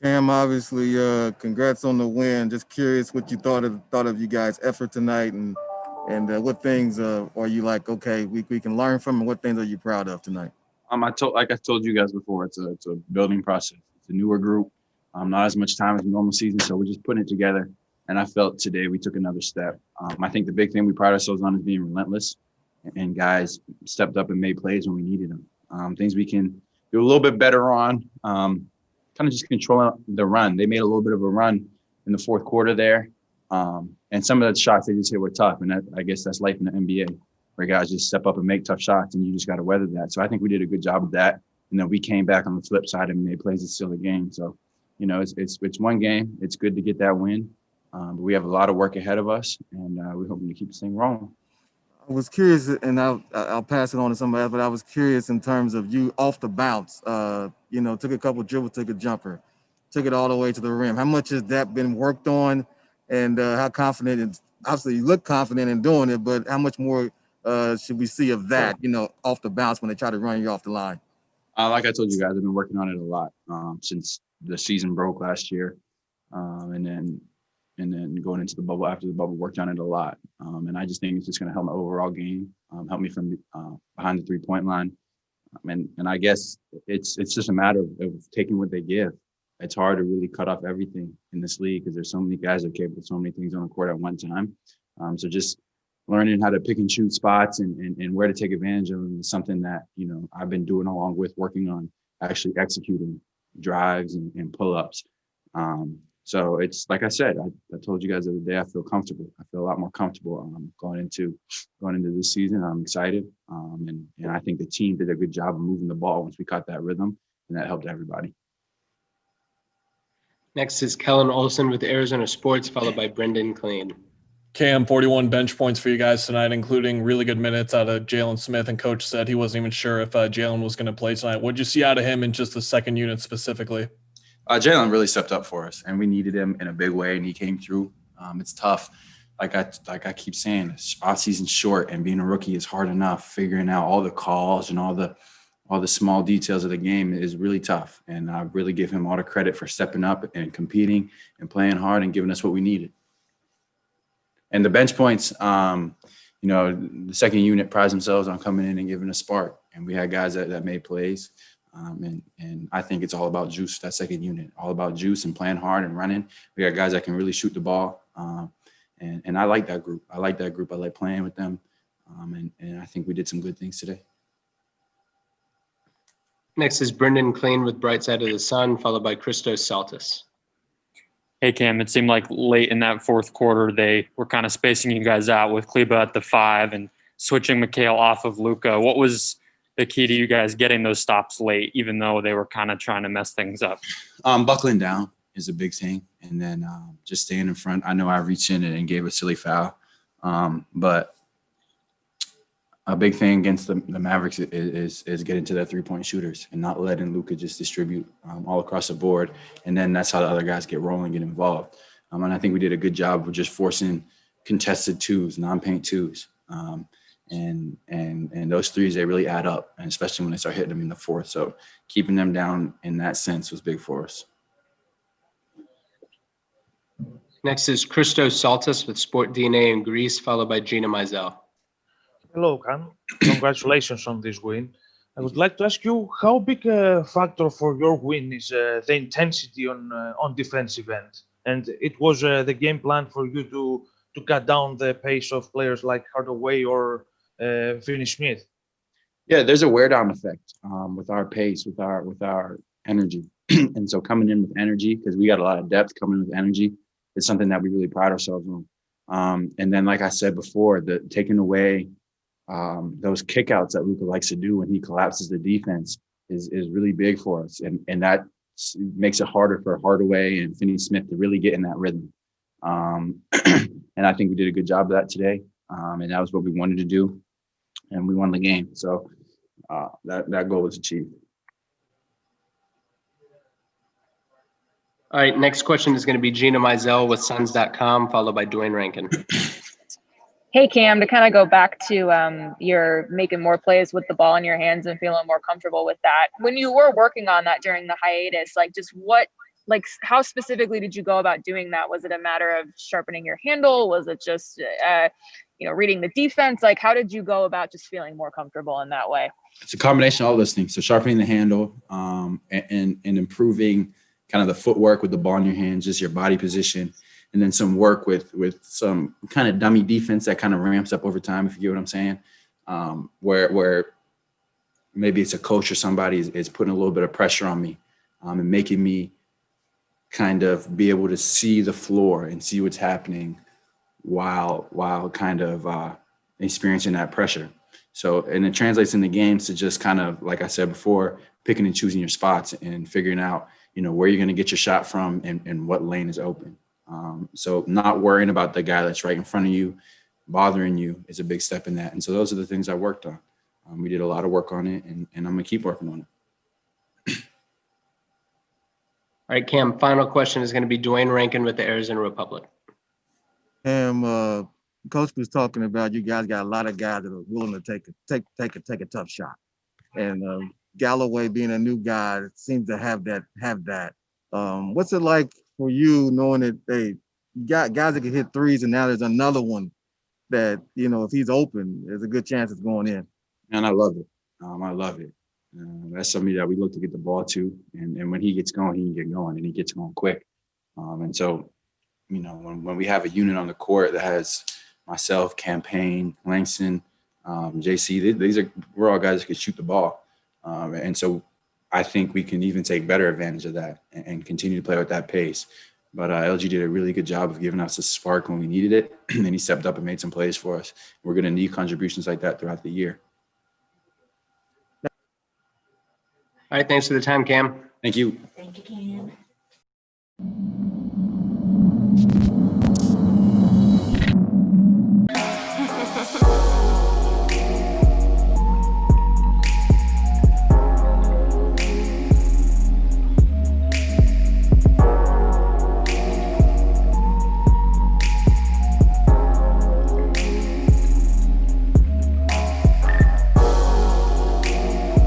Cam, obviously, congrats on the win. Just curious what you thought of you guys' effort tonight, and what things are you like? Okay, we can learn from, and what things are you proud of tonight? I told you guys before, it's a building process. It's a newer group, not as much time as a normal season, so we're just putting it together. And I felt today we took another step. I think the big thing we pride ourselves on is being relentless, and guys stepped up and made plays when we needed them. Things we can do a little bit better on. Kind of just controlling the run. They made a little bit of a run in the fourth quarter there, and some of the shots they just hit were tough. And I guess that's life in the NBA, where guys just step up and make tough shots, and you just got to weather that. So I think we did a good job of that. And then we came back on the flip side and made plays to seal the game. So, it's one game. It's good to get that win, but we have a lot of work ahead of us, and we're hoping to keep this thing rolling. I was curious, and I'll pass it on to somebody else, but I was curious in terms of you off the bounce. Took a couple dribbles, took a jumper, took it all the way to the rim. How much has that been worked on, and how confident? Obviously, you look confident in doing it, but how much more should we see of that? Off the bounce when they try to run you off the line. Like I told you guys, I've been working on it a lot since the season broke last year, and then going into the bubble after the bubble, worked on it a lot. And I just think it's just going to help my overall game, help me from behind the 3-point line. And I guess it's just a matter of taking what they give. It's hard to really cut off everything in this league because there's so many guys that are capable of so many things on the court at one time. So just learning how to pick and choose spots and where to take advantage of them is something that, I've been doing along with working on actually executing drives and pull-ups. So it's like I said, I told you guys the other day, I feel comfortable. I feel a lot more comfortable going into this season. I'm excited. And I think the team did a good job of moving the ball once we caught that rhythm, and that helped everybody. Next is Kellen Olson with Arizona Sports, followed by Brendan Clean. Cam, 41 bench points for you guys tonight, including really good minutes out of Jalen Smith, and coach said he wasn't even sure if Jalen was going to play tonight. What did you see out of him in just the second unit specifically? Jalen really stepped up for us, and we needed him in a big way, and he came through. It's tough. Like I keep saying, off season's short, and being a rookie is hard enough. Figuring out all the calls and all the small details of the game is really tough. And I really give him all the credit for stepping up and competing and playing hard and giving us what we needed. And the bench points, the second unit prides themselves on coming in and giving a spark. And we had guys that made plays. And I think it's all about juice, that second unit, all about juice and playing hard and running. We got guys that can really shoot the ball. And I like that group. I like playing with them. And I think we did some good things today. Next is Brendan Clean with Bright Side of the Sun, followed by Christos Saltis. Hey, Cam, it seemed like late in that fourth quarter, they were kind of spacing you guys out with Kleba at the 5 and switching McHale off of Luka. What was the key to you guys getting those stops late, even though they were kind of trying to mess things up? Buckling down is a big thing. And then just staying in front. I know I reached in and gave a silly foul. But a big thing against the Mavericks is getting to their 3-point shooters and not letting Luka just distribute all across the board. And then that's how the other guys get rolling, get involved. And I think we did a good job of just forcing contested twos, non-paint twos. And those threes, they really add up, and especially when they start hitting them in the fourth. So keeping them down in that sense was big for us. Next is Christos Saltis with Sport DNA in Greece, followed by Gina Mizell. Hello, Cam. Congratulations on this win. I would like to ask you how big a factor for your win is the intensity on defensive end, and it was the game plan for you to cut down the pace of players like Hardaway or Finney-Smith. Yeah, there's a wear down effect with our pace, with our energy, and so coming in with energy, because we got a lot of depth coming with energy, is something that we really pride ourselves on. And then, like I said before, taking away those kickouts that Luka likes to do when he collapses the defense is really big for us. And that makes it harder for Hardaway and Finney-Smith to really get in that rhythm. And I think we did a good job of that today. And that was what we wanted to do. And we won the game. So that goal was achieved. All right, next question is going to be Gina Mizell with Suns.com, followed by Dwayne Rankin. Hey, Cam, to kind of go back to your making more plays with the ball in your hands and feeling more comfortable with that. When you were working on that during the hiatus, like just what like how specifically did you go about doing that? Was it a matter of sharpening your handle? Was it just reading the defense? Like how did you go about just feeling more comfortable in that way? It's a combination of all those things. So sharpening the handle, and improving kind of the footwork with the ball in your hands, just your body position, and then some work with some kind of dummy defense that kind of ramps up over time, if you get what I'm saying. Where maybe it's a coach or somebody is putting a little bit of pressure on me, and making me kind of be able to see the floor and see what's happening while kind of experiencing that pressure. So, and it translates in the games to just kind of, like I said before, picking and choosing your spots and figuring out, where you're going to get your shot from and what lane is open. So not worrying about the guy that's right in front of you, bothering you is a big step in that. And so those are the things I worked on. We did a lot of work on it, and I'm going to keep working on it. All right, Cam, final question is going to be Dwayne Rankin with the Arizona Republic. Coach was talking about you guys got a lot of guys that are willing to take a tough shot, and Galloway being a new guy seems to have that. What's it like for you knowing that you got guys that can hit threes, and now there's another one that if he's open, there's a good chance it's going in. And I love it. I love it. That's somebody that we look to get the ball to, and when he gets going, he can get going, and he gets going quick. And so, when we have a unit on the court that has myself, Campaign, Langston, JC, we're all guys that can shoot the ball. And so I think we can even take better advantage of that and continue to play with that pace. But LG did a really good job of giving us a spark when we needed it. And then he stepped up and made some plays for us. We're going to need contributions like that throughout the year. All right, thanks for the time, Cam. Thank you. Thank you, Cam.